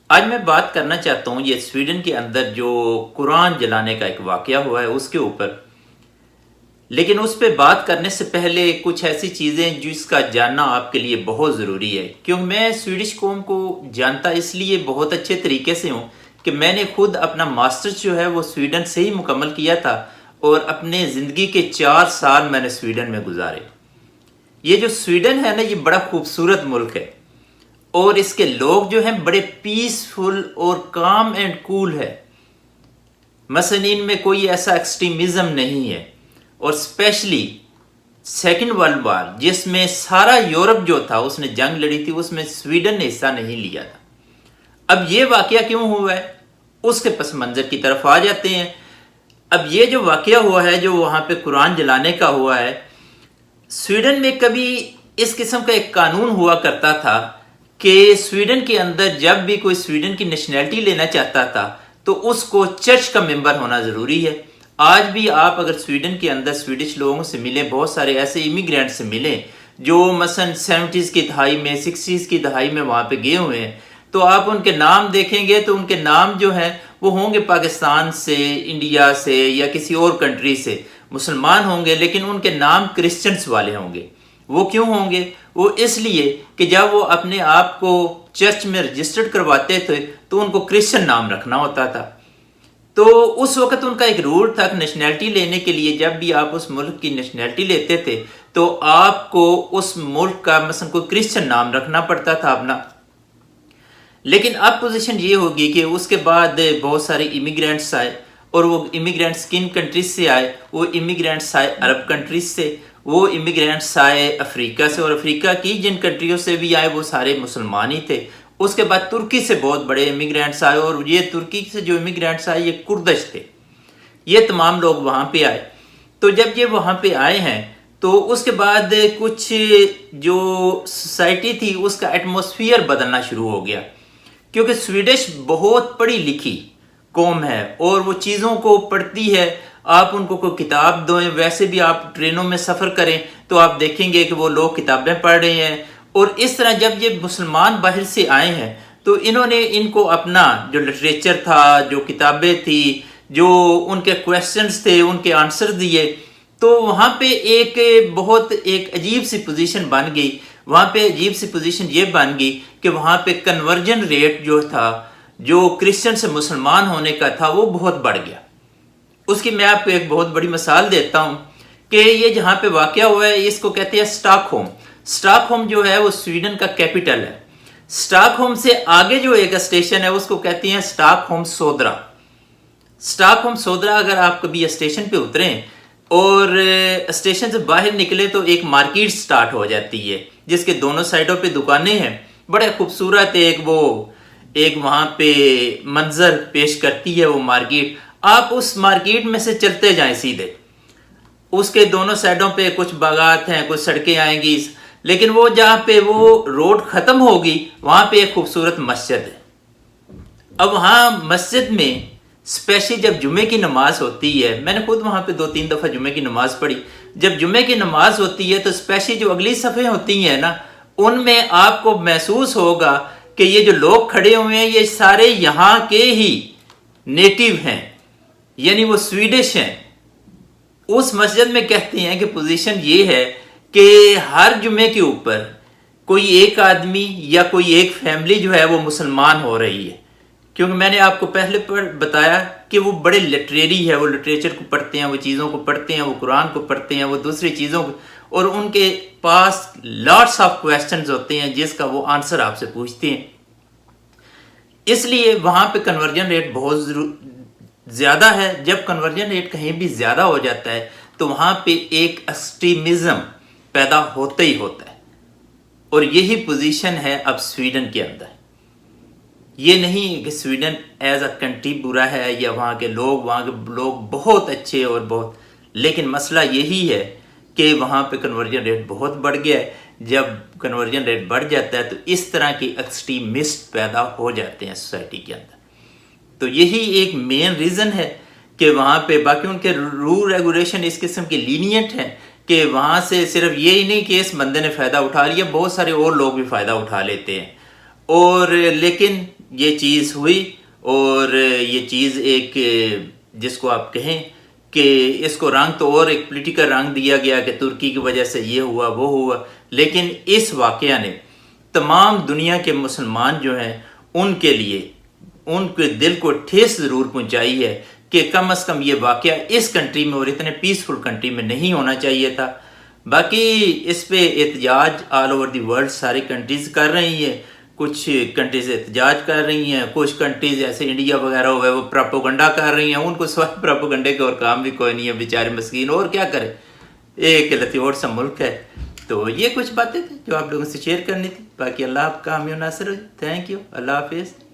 آج میں بات کرنا چاہتا ہوں یہ سویڈن کے اندر جو قرآن جلانے کا ایک واقعہ ہوا ہے اس کے اوپر. لیکن اس پہ بات کرنے سے پہلے کچھ ایسی چیزیں جس کا جاننا آپ کے لیے بہت ضروری ہے. کیونکہ میں سویڈش قوم کو جانتا اس لیے بہت اچھے طریقے سے ہوں کہ میں نے خود اپنا ماسٹرز جو ہے وہ سویڈن سے ہی مکمل کیا تھا اور اپنے زندگی کے 4 سال میں نے سویڈن میں گزارے. یہ جو سویڈن ہے نا یہ بڑا خوبصورت ملک ہے اور اس کے لوگ جو ہیں بڑے پیسفل اور کام اینڈ کول ہے. مثلا ان میں کوئی ایسا ایکسٹریمزم نہیں ہے. اور اسپیشلی سیکنڈ ورلڈ وار جس میں سارا یورپ جو تھا اس نے جنگ لڑی تھی اس میں سویڈن نے حصہ نہیں لیا تھا. اب یہ واقعہ کیوں ہوا ہے اس کے پس منظر کی طرف آ جاتے ہیں. اب یہ جو واقعہ ہوا ہے جو وہاں پہ قرآن جلانے کا ہوا ہے، سویڈن میں کبھی اس قسم کا ایک قانون ہوا کرتا تھا کہ سویڈن کے اندر جب بھی کوئی سویڈن کی نیشنلٹی لینا چاہتا تھا تو اس کو چرچ کا ممبر ہونا ضروری ہے. آج بھی آپ اگر سویڈن کے اندر سویڈش لوگوں سے ملیں، بہت سارے ایسے امیگرینٹ سے ملیں جو مثلا 70s کی دہائی میں 60s کی دہائی میں وہاں پہ گئے ہوئے ہیں، تو آپ ان کے نام دیکھیں گے تو ان کے نام جو ہیں وہ ہوں گے پاکستان سے، انڈیا سے یا کسی اور کنٹری سے. مسلمان ہوں گے لیکن ان کے نام کرسچنس والے ہوں گے. وہ کیوں ہوں گے؟ وہ اس لیے کہ جب وہ اپنے آپ کو چرچ میں رجسٹرڈ کرواتے تھے تو ان کو کرسچن نام رکھنا ہوتا تھا. تو اس وقت ان کا ایک رول تھا کہ نیشنلٹی لینے کے لیے جب بھی آپ اس ملک کی نیشنلٹی لیتے تھے تو آپ کو اس ملک کا مثلا کوئی کرسچن نام رکھنا پڑتا تھا اپنا. لیکن اب پوزیشن یہ ہوگی کہ اس کے بعد بہت سارے امیگرینٹس آئے اور وہ امیگرینٹس کن کنٹریز سے آئے؟ وہ امیگرینٹس آئے عرب کنٹریز سے، وہ امیگرینٹس آئے افریقہ سے، اور افریقہ کی جن کنٹریوں سے بھی آئے وہ سارے مسلمان ہی تھے. اس کے بعد ترکی سے بہت بڑے امیگرینٹس آئے اور یہ ترکی سے جو امیگرینٹس آئے یہ کردش تھے. یہ تمام لوگ وہاں پہ آئے. تو جب یہ وہاں پہ آئے ہیں تو اس کے بعد کچھ جو سوسائٹی تھی اس کا ایٹماسفیئر بدلنا شروع ہو گیا. کیونکہ سویڈش بہت پڑھی لکھی قوم ہے اور وہ چیزوں کو پڑھتی ہے. آپ ان کو کوئی کتاب دیں، ویسے بھی آپ ٹرینوں میں سفر کریں تو آپ دیکھیں گے کہ وہ لوگ کتابیں پڑھ رہے ہیں. اور اس طرح جب یہ مسلمان باہر سے آئے ہیں تو انہوں نے ان کو اپنا جو لٹریچر تھا، جو کتابیں تھی، جو ان کے کویسچنز تھے ان کے آنسر دیے. تو وہاں پہ ایک بہت ایک عجیب سی پوزیشن بن گئی. وہاں پہ عجیب سی پوزیشن یہ بن گئی کہ وہاں پہ کنورجن ریٹ جو تھا جو کرسچن سے مسلمان ہونے کا تھا وہ بہت بڑھ گیا. اس کی میں آپ کو ایک بہت بڑی مثال دیتا ہوں کہ یہ جہاں پہ واقعہ ہوا ہے اس کو کہتے ہیں اسٹاک ہوم. اسٹاک ہوم جو ہے وہ سویڈن کا کیپٹل ہے. اسٹاک ہوم سے آگے جو ایک اسٹیشن ہے اس کو کہتے ہیں اسٹاک ہوم سودرا. اسٹاک ہوم سودرا اگر آپ کبھی اسٹیشن پہ اتریں اور اسٹیشن سے باہر نکلے تو ایک مارکیٹ سٹارٹ ہو جاتی ہے جس کے دونوں سائڈوں پہ دکانیں ہیں. بڑے خوبصورت ایک وہاں پہ منظر پیش کرتی ہے وہ مارکیٹ. آپ اس مارکیٹ میں سے چلتے جائیں سیدھے، اس کے دونوں سائڈوں پہ کچھ باغات ہیں، کچھ سڑکیں آئیں گی، لیکن وہ جہاں پہ وہ روڈ ختم ہوگی وہاں پہ ایک خوبصورت مسجد ہے. اب وہاں مسجد میں اسپیشلی جب جمعے کی نماز ہوتی ہے، میں نے خود وہاں پہ 2-3 دفعہ جمعے کی نماز پڑھی. جب جمعے کی نماز ہوتی ہے تو اسپیشلی جو اگلی صفیں ہوتی ہیں نا ان میں آپ کو محسوس ہوگا کہ یہ جو لوگ کھڑے ہوئے ہیں یہ سارے یہاں کے ہی نیٹیو ہیں، یعنی وہ سویڈش ہیں. اس مسجد میں کہتے ہیں کہ پوزیشن یہ ہے کہ ہر جمعے کے اوپر کوئی ایک آدمی یا کوئی ایک فیملی جو ہے وہ مسلمان ہو رہی ہے. کیونکہ میں نے آپ کو پہلے بتایا کہ وہ بڑے لٹریری ہے، وہ لٹریچر کو پڑھتے ہیں، وہ چیزوں کو پڑھتے ہیں، وہ قرآن کو پڑھتے ہیں، وہ دوسری چیزوں کو، اور ان کے پاس لاٹس آف کویسچنز ہوتے ہیں جس کا وہ آنسر آپ سے پوچھتے ہیں. اس لیے وہاں پہ کنورجن ریٹ بہت زیادہ ہے. جب کنورجن ریٹ کہیں بھی زیادہ ہو جاتا ہے تو وہاں پہ ایک ایکسٹریمزم پیدا ہوتا ہی ہوتا ہے. اور یہی پوزیشن ہے اب سویڈن کے اندر. یہ نہیں کہ سویڈن ایز اے کنٹری برا ہے یا وہاں کے لوگ بہت اچھے اور بہت، لیکن مسئلہ یہی ہے کہ وہاں پہ کنورجن ریٹ بہت بڑھ گیا ہے. جب کنورجن ریٹ بڑھ جاتا ہے تو اس طرح کی ایکسٹریمسٹ پیدا ہو جاتے ہیں سوسائٹی کے اندر. تو یہی ایک مین ریزن ہے کہ وہاں پہ باقی ان کے رول ریگولیشن اس قسم کے لینینٹ ہیں کہ وہاں سے صرف یہی نہیں کہ اس بندے نے فائدہ اٹھا لیا، بہت سارے اور لوگ بھی فائدہ اٹھا لیتے ہیں. اور لیکن یہ چیز ہوئی اور یہ چیز ایک جس کو آپ کہیں کہ اس کو رنگ تو اور ایک پولیٹیکل رنگ دیا گیا کہ ترکی کی وجہ سے یہ ہوا وہ ہوا، لیکن اس واقعہ نے تمام دنیا کے مسلمان جو ہیں ان کے لیے ان کے دل کو ٹھیس ضرور پہنچائی ہے کہ کم از کم یہ واقعہ اس کنٹری میں اور اتنے پیسفل کنٹری میں نہیں ہونا چاہیے تھا۔ باقی اس پہ احتجاج آل اوور دی ورلڈ ساری کنٹریز کر رہی ہیں، کچھ کنٹریز احتجاج کر رہی ہیں، کچھ کنٹریز ایسے انڈیا وغیرہ ہوئے وہ پراپوگنڈا کر رہی ہیں، ان کو سوائے پراپوگنڈے کے اور کام بھی کوئی نہیں ہے، بیچارے مسکین اور کیا کرے، ایک لتیور سا ملک ہے۔ تو یہ کچھ باتیں تھیں جو آپ لوگوں سے شیئر کرنی تھی، باقی اللہ آپ کا حامی و ناصر ہو۔ تھینک یو، اللہ حافظ۔